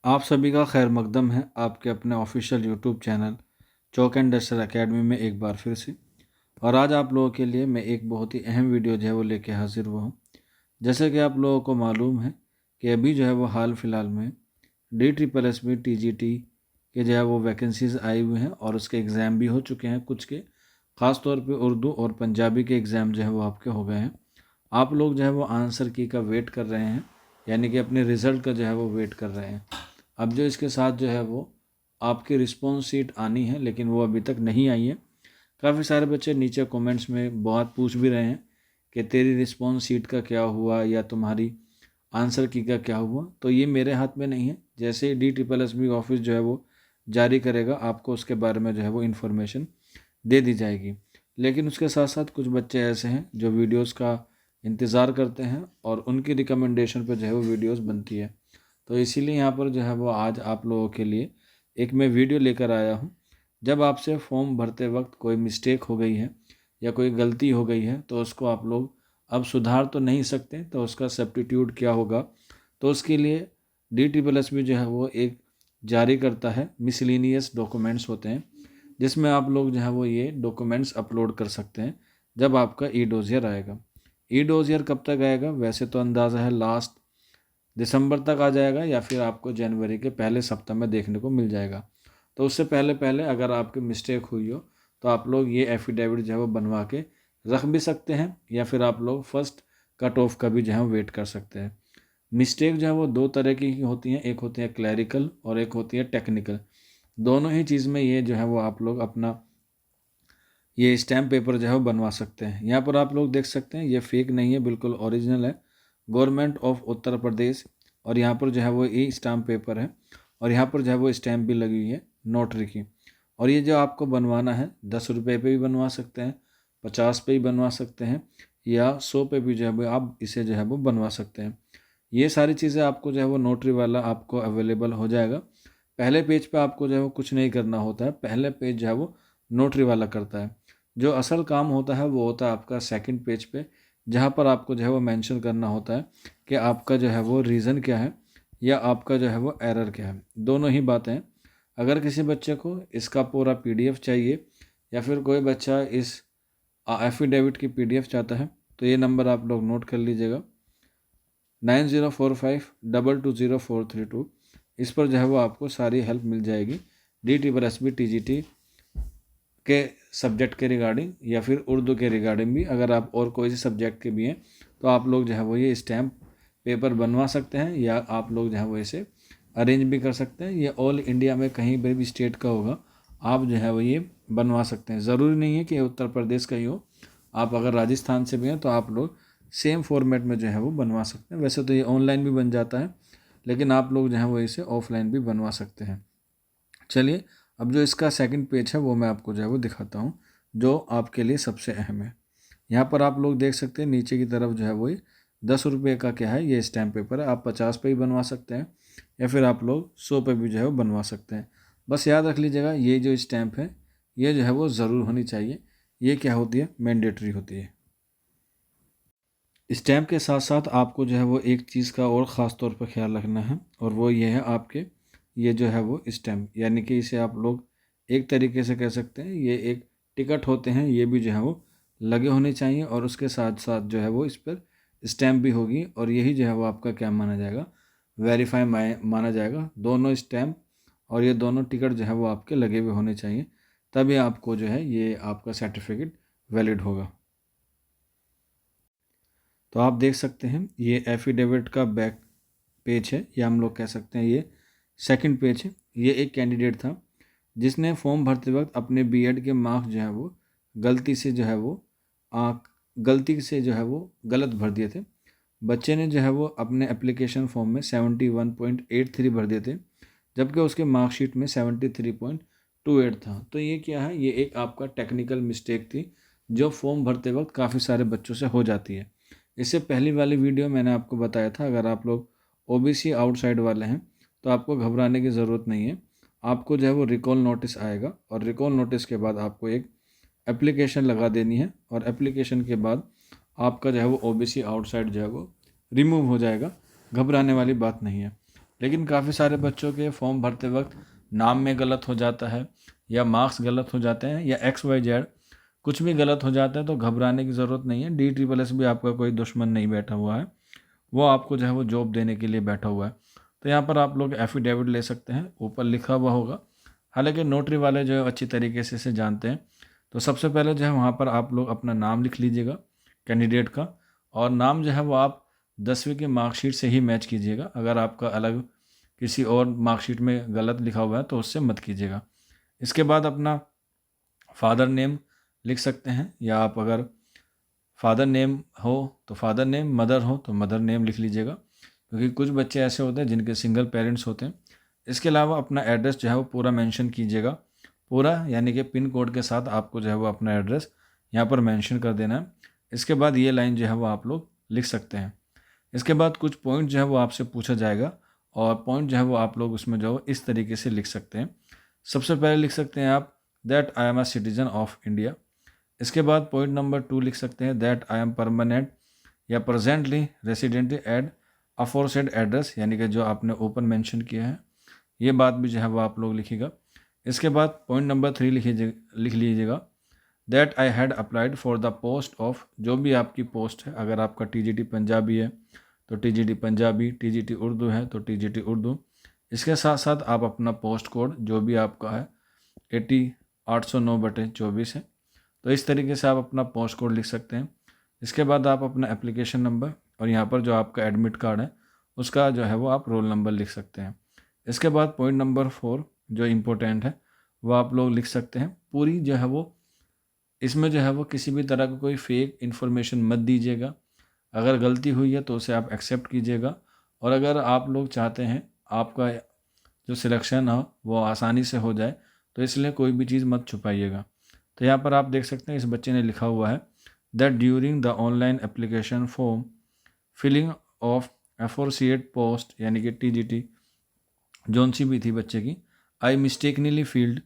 आप सभी का खैर मकदम है आपके अपने official YouTube channel chalk and duster academy में एक बार फिर से। और आज आप लोगों के लिए मैं एक बहुत ही अहम वीडियो जो है वो लेके हाजिर हुआ हूँ। जैसे कि आप लोगों को मालूम है कि अभी जो है वो हाल फिलहाल में DSSB TGT के जो है वो वैकेंसीज आई हुई हैं और उसके एग्ज़ाम भी हो चुके हैं। कुछ के ख़ास तौर पे उर्दू और पंजाबी के एग्ज़ाम जो है वो आपके हो गए हैं। आप लोग जो है वो आंसर की का वेट कर रहे हैं, यानी कि अपने रिज़ल्ट का जो है वो वेट कर रहे हैं। अब जो इसके साथ जो है वो आपकी रिस्पॉन्स शीट आनी है, लेकिन वो अभी तक नहीं आई है। काफ़ी सारे बच्चे नीचे कमेंट्स में बहुत पूछ भी रहे हैं कि तेरी रिस्पॉन्स शीट का क्या हुआ या तुम्हारी आंसर की का क्या हुआ। तो ये मेरे हाथ में नहीं है। जैसे ही DSSB ऑफिस जो है वो जारी करेगा आपको उसके बारे में जो है वो इन्फॉर्मेशन दे दी जाएगी। लेकिन उसके साथ साथ कुछ बच्चे ऐसे हैं जो वीडियोस का इंतज़ार करते हैं और उनकी रिकमेंडेशन पर जो है वो वीडियोस बनती है। तो इसीलिए यहाँ पर जो है वो आज आप लोगों के लिए एक मैं वीडियो लेकर आया हूँ। जब आपसे फॉर्म भरते वक्त कोई मिस्टेक हो गई है या कोई गलती हो गई है तो उसको आप लोग अब सुधार तो नहीं सकते, तो उसका सब्स्टिट्यूट क्या होगा। तो उसके लिए DSSB जो है वो एक जारी करता है, मिसलिनियस डॉक्यूमेंट्स होते हैं जिसमें आप लोग जो है वो ये डॉक्यूमेंट्स अपलोड कर सकते हैं जब आपका ई डोजियर आएगा। ई डोजियर कब तक आएगा? वैसे तो अंदाज़ा है लास्ट दिसंबर तक आ जाएगा या फिर आपको जनवरी के पहले सप्ताह में देखने को मिल जाएगा। तो उससे पहले पहले अगर आपकी मिस्टेक हुई हो तो आप लोग ये एफिडेविट जो है वो बनवा के रख भी सकते हैं, या फिर आप लोग फर्स्ट कट ऑफ का भी जो है वेट कर सकते हैं। मिस्टेक जो है वो दो तरह की होती हैं, एक होती है क्लैरिकल और एक होती है टेक्निकल। दोनों ही चीज़ में ये जो है वो आप लोग अपना ये स्टैम्प पेपर जो है वो बनवा सकते हैं। यहाँ पर आप लोग देख सकते हैं ये फेक नहीं है, बिल्कुल ओरिजिनल है, गवर्नमेंट ऑफ उत्तर प्रदेश। और यहाँ पर जो है वो ई स्टैम्प पेपर है और यहाँ पर जो है वो स्टैम्प भी लगी हुई है नोटरी की। और ये जो आपको बनवाना है 10 रुपये पे भी बनवा सकते हैं, 50 पे भी बनवा सकते हैं, या 100 पे भी जो है वो आप इसे जो है वो बनवा सकते हैं। ये सारी चीज़ें आपको जो है वो नोटरी वाला आपको अवेलेबल हो जाएगा। पहले पेज पे आपको जो है वो कुछ नहीं करना होता है, पहले पेज जो है वो नोटरी वाला करता है। जो असल काम होता है वो होता है आपका सेकंड पेज पे, जहाँ पर आपको जो है वो मेंशन करना होता है कि आपका जो है वो रीज़न क्या है या आपका जो है वो एरर क्या है। दोनों ही बातें हैं। अगर किसी बच्चे को इसका पूरा PDF चाहिए या फिर कोई बच्चा इस एफिडेविट की PDF चाहता है तो ये नंबर आप लोग नोट कर लीजिएगा, 9045220432। इस पर जो है वो आपको सारी हेल्प मिल जाएगी DSSB TGT के सब्जेक्ट के रिगार्डिंग या फिर उर्दू के रिगार्डिंग भी। अगर आप और कोई से सब्जेक्ट के भी हैं तो आप लोग जो है वो ये स्टैम्प पेपर बनवा सकते हैं, या आप लोग जो है वो इसे अरेंज भी कर सकते हैं। ये ऑल इंडिया में कहीं पर भी स्टेट का होगा, आप जो है वो ये बनवा सकते हैं। ज़रूरी नहीं है कि उत्तर प्रदेश का ही हो, आप अगर राजस्थान से भी हैं तो आप लोग सेम फॉर्मेट में जो है वो बनवा सकते हैं। वैसे तो ये ऑनलाइन भी बन जाता है, लेकिन आप लोग जो है वो इसे ऑफलाइन भी बनवा सकते हैं। चलिए, अब जो इसका सेकंड पेज है वो मैं आपको जो है वो दिखाता हूँ, जो आपके लिए सबसे अहम है। यहाँ पर आप लोग देख सकते हैं नीचे की तरफ जो है वो 10 रुपये का क्या है, ये स्टैम्प पेपर है। आप 50 पे भी बनवा सकते हैं या फिर आप लोग 100 पे भी जो है वो बनवा सकते हैं। बस याद रख लीजिएगा ये जो स्टैम्प है ये जो है वो ज़रूर होनी चाहिए। ये क्या होती है? मैंडेटरी होती है। स्टैम्प के साथ साथ आपको जो है वो एक चीज़ का और ख़ास तौर पर ख्याल रखना है, और वो ये है आपके ये जो है वो स्टैम्प, यानी कि इसे आप लोग एक तरीके से कह सकते हैं ये एक टिकट होते हैं, ये भी जो है वो लगे होने चाहिए। और उसके साथ साथ जो है वो इस पर स्टैम्प भी होगी, और यही जो है वो आपका क्या माना जाएगा, वेरीफाई माना जाएगा। दोनों स्टैम्प और ये दोनों टिकट जो है वो आपके लगे हुए होने चाहिए, तभी आपको जो है ये आपका सर्टिफिकेट वैलिड होगा। तो आप देख सकते हैं ये एफिडेविट का बैक पेज है, या हम लोग कह सकते हैं ये सेकंड पेज है। ये एक कैंडिडेट था जिसने फॉर्म भरते वक्त अपने B.Ed के मार्क्स जो है वो गलती से जो है वो आ, गलती से जो है वो गलत भर दिए थे। बच्चे ने जो है वो अपने एप्लीकेशन फॉर्म में 71.83 भर दिए थे, जबकि उसके मार्कशीट में 73.28 था। तो ये क्या है? ये एक आपका टेक्निकल मिस्टेक थी जो फॉर्म भरते वक्त काफ़ी सारे बच्चों से हो जाती है। इससे पहली वाली वीडियो मैंने आपको बताया था, अगर आप लोग OBC आउटसाइड वाले हैं तो आपको घबराने की ज़रूरत नहीं है। आपको जो है वो रिकॉल नोटिस आएगा, और रिकॉल नोटिस के बाद आपको एक एप्लीकेशन लगा देनी है, और एप्लीकेशन के बाद आपका जो है वो OBC आउटसाइड जो है वो रिमूव हो जाएगा। घबराने वाली बात नहीं है। लेकिन काफ़ी सारे बच्चों के फॉर्म भरते वक्त नाम में गलत हो जाता है या मार्क्स गलत हो जाते हैं या XYZ कुछ भी गलत हो जाता है, तो घबराने की ज़रूरत नहीं है। DSSS भी आपका कोई दुश्मन नहीं बैठा हुआ है, वो आपको जो है वो जॉब देने के लिए बैठा हुआ है। तो यहाँ पर आप लोग एफिडेविट ले सकते हैं, ऊपर लिखा हुआ होगा। हालांकि नोटरी वाले जो है अच्छी तरीके से इसे जानते हैं। तो सबसे पहले जो है वहाँ पर आप लोग अपना नाम लिख लीजिएगा कैंडिडेट का, और नाम जो है वो आप 10वीं की मार्कशीट से ही मैच कीजिएगा। अगर आपका अलग किसी और मार्कशीट में गलत लिखा हुआ है तो उससे मत कीजिएगा। इसके बाद अपना फादर नेम लिख सकते हैं, या आप अगर फादर नेम हो तो फादर नेम, मदर हो तो मदर नेम लिख लीजिएगा, क्योंकि कुछ बच्चे ऐसे होते हैं जिनके सिंगल पेरेंट्स होते हैं। इसके अलावा अपना एड्रेस जो है वो पूरा मेंशन कीजिएगा, पूरा यानी कि पिन कोड के साथ आपको जो है वो अपना एड्रेस यहाँ पर मेंशन कर देना है। इसके बाद ये लाइन जो है वो आप लोग लिख सकते हैं। इसके बाद कुछ पॉइंट जो है वो आपसे पूछा जाएगा, और पॉइंट जो है वो आप लोग उसमें जो इस तरीके से लिख सकते हैं। सबसे पहले लिख सकते हैं आप that I am a citizen of India. इसके बाद पॉइंट नंबर 2 लिख सकते हैं दैट आई एम परमानेंट या presently resident at aforesaid address, यानी कि जो आपने ऊपर मेंशन किया है, ये बात भी जो है वो आप लोग लिखिएगा। इसके बाद पॉइंट नंबर 3 लिख लीजिएगा that I had applied for the post of, जो भी आपकी पोस्ट है, अगर आपका TGT पंजाबी है तो TGT पंजाबी, TGT उर्दू है तो TGT उर्दू। इसके साथ साथ आप अपना पोस्ट कोड जो भी आपका है 80-809/24 है, तो इस तरीके से आप अपना पोस्ट कोड लिख सकते हैं। इसके बाद आप अपना एप्लीकेशन नंबर और यहाँ पर जो आपका एडमिट कार्ड है उसका जो है वो आप रोल नंबर लिख सकते हैं। इसके बाद पॉइंट नंबर 4 जो इम्पोर्टेंट है वो आप लोग लिख सकते हैं। पूरी जो है वो इसमें जो है वो किसी भी तरह का कोई फेक इन्फॉर्मेशन मत दीजिएगा। अगर गलती हुई है तो उसे आप एक्सेप्ट कीजिएगा, और अगर आप लोग चाहते हैं आपका जो सिलेक्शन हो वो आसानी से हो जाए तो इसलिए कोई भी चीज़ मत छुपाइएगा। तो यहाँ पर आप देख सकते हैं इस बच्चे ने लिखा हुआ है that during the online application form filling of aforesaid post, यानी कि TGT जौन सी भी थी बच्चे की, I mistakenly filled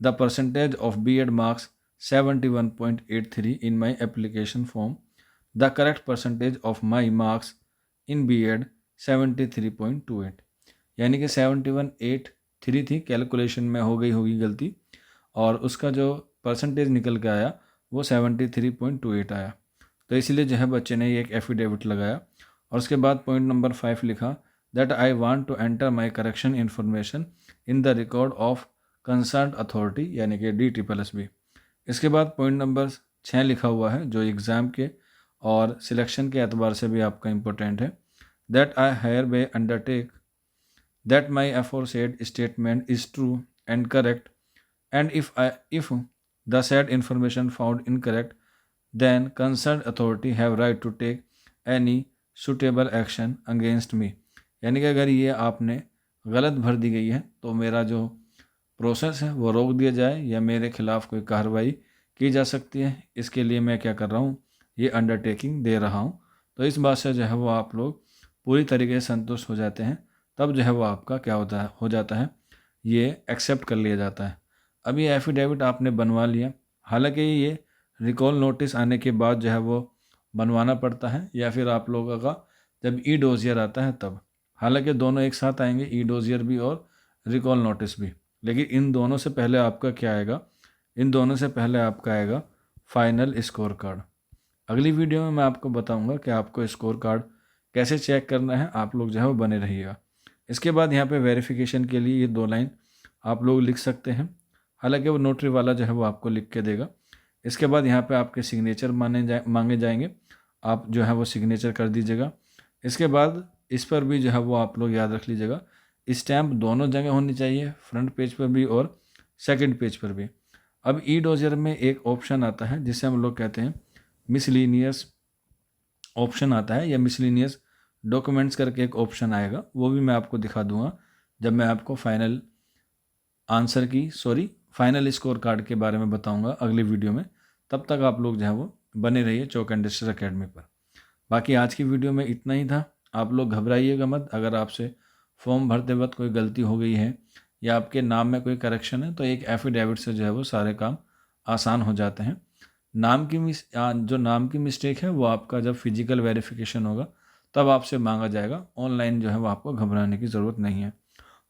the percentage of B.Ed marks 71.83 in my application form, the correct percentage of my marks in B.Ed 73.28, यानी कि 71.83 थी, कैलकुलेशन में हो गई होगी गलती, और उसका जो परसेंटेज निकल के आया वो 73.28 आया। तो इसीलिए जो है बच्चे ने ये एक एफिडेविट लगाया। और उसके बाद पॉइंट नंबर 5 लिखा that I want to enter my correction information in the record of concern authority, यानी कि DSSB। इसके बाद पॉइंट नंबर 6 लिखा हुआ है जो एग्ज़ाम के और सिलेक्शन के एतबार से भी आपका इम्पोर्टेंट है that I hereby undertake that my aforesaid statement is true and correct, and if the said information found incorrect, then concerned authority have right to take any suitable action against me, यानी कि अगर ये आपने गलत भर दी गई है तो मेरा जो प्रोसेस है वो रोक दिया जाए या मेरे खिलाफ़ कोई कार्रवाई की जा सकती है। इसके लिए मैं क्या कर रहा हूँ, ये अंडरटेकिंग दे रहा हूँ। तो इस बात से जो है वो आप लोग पूरी तरीके से संतुष्ट हो जाते हैं, तब जो है वो आपका क्या होता है, हो जाता है, ये एक्सेप्ट कर लिया जाता है। अब ये एफिडेविट आपने बनवा लिया, हालांकि ये रिकॉल नोटिस आने के बाद जो है वो बनवाना पड़ता है, या फिर आप लोगों का जब डोजियर आता है तब। हालांकि दोनों एक साथ आएंगे, डोजियर भी और रिकॉल नोटिस भी, लेकिन इन दोनों से पहले आपका क्या आएगा, इन दोनों से पहले आपका आएगा फाइनल स्कोर कार्ड। अगली वीडियो में मैं आपको बताऊंगा कि आपको स्कोर कार्ड कैसे चेक करना है। आप लोग जो है वो बने रहिएगा। इसके बाद यहाँ पे वेरिफिकेशन के लिए ये 2 लाइन आप लोग लिख सकते हैं, हालांकि वो नोटरी वाला जो है वो आपको लिख के देगा। इसके बाद यहाँ पे आपके सिग्नेचर मांगे जाएंगे, आप जो है वो सिग्नेचर कर दीजिएगा। इसके बाद इस पर भी जो है वो आप लोग याद रख लीजिएगा, स्टैम्प दोनों जगह होनी चाहिए, फ्रंट पेज पर भी और सेकंड पेज पर भी। अब डोजियर में एक ऑप्शन आता है जिसे हम लोग कहते हैं मिसलिनियस ऑप्शन आता है, या मिसलिनियस डॉक्यूमेंट्स करके एक ऑप्शन आएगा, वो भी मैं आपको दिखा दूंगा जब मैं आपको फाइनल स्कोर कार्ड के बारे में बताऊंगा अगली वीडियो में। तब तक आप लोग जो है वो बने रहिए चौक एंड डस्टर अकेडमी पर। बाकी आज की वीडियो में इतना ही था। आप लोग घबराइएगा मत, अगर आपसे फॉर्म भरते वक्त कोई गलती हो गई है या आपके नाम में कोई करेक्शन है तो एक एफिडेविट से जो है वो सारे काम आसान हो जाते हैं। जो नाम की मिस्टेक है वो आपका जब फिजिकल वेरिफिकेशन होगा तब आपसे मांगा जाएगा। ऑनलाइन जो है वो आपको घबराने की ज़रूरत नहीं है।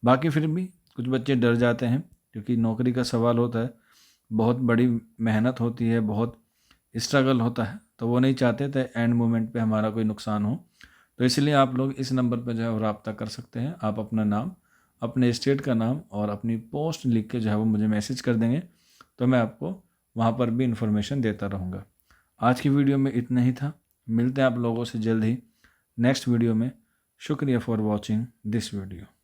बाकी फिर भी कुछ बच्चे डर जाते हैं क्योंकि नौकरी का सवाल होता है, बहुत बड़ी मेहनत होती है, बहुत स्ट्रगल होता है, तो वो नहीं चाहते थे एंड मोमेंट पे हमारा कोई नुकसान हो। तो इसलिए आप लोग इस नंबर पर जो है वो रब्ता कर सकते हैं। आप अपना नाम, अपने स्टेट का नाम और अपनी पोस्ट लिख के जो है वो मुझे मैसेज कर देंगे, तो मैं आपको वहाँ पर भी इन्फॉर्मेशन देता रहूँगा। आज की वीडियो में इतना ही था। मिलते हैं आप लोगों से जल्द ही नेक्स्ट वीडियो में। शुक्रिया फॉर वॉचिंग दिस वीडियो।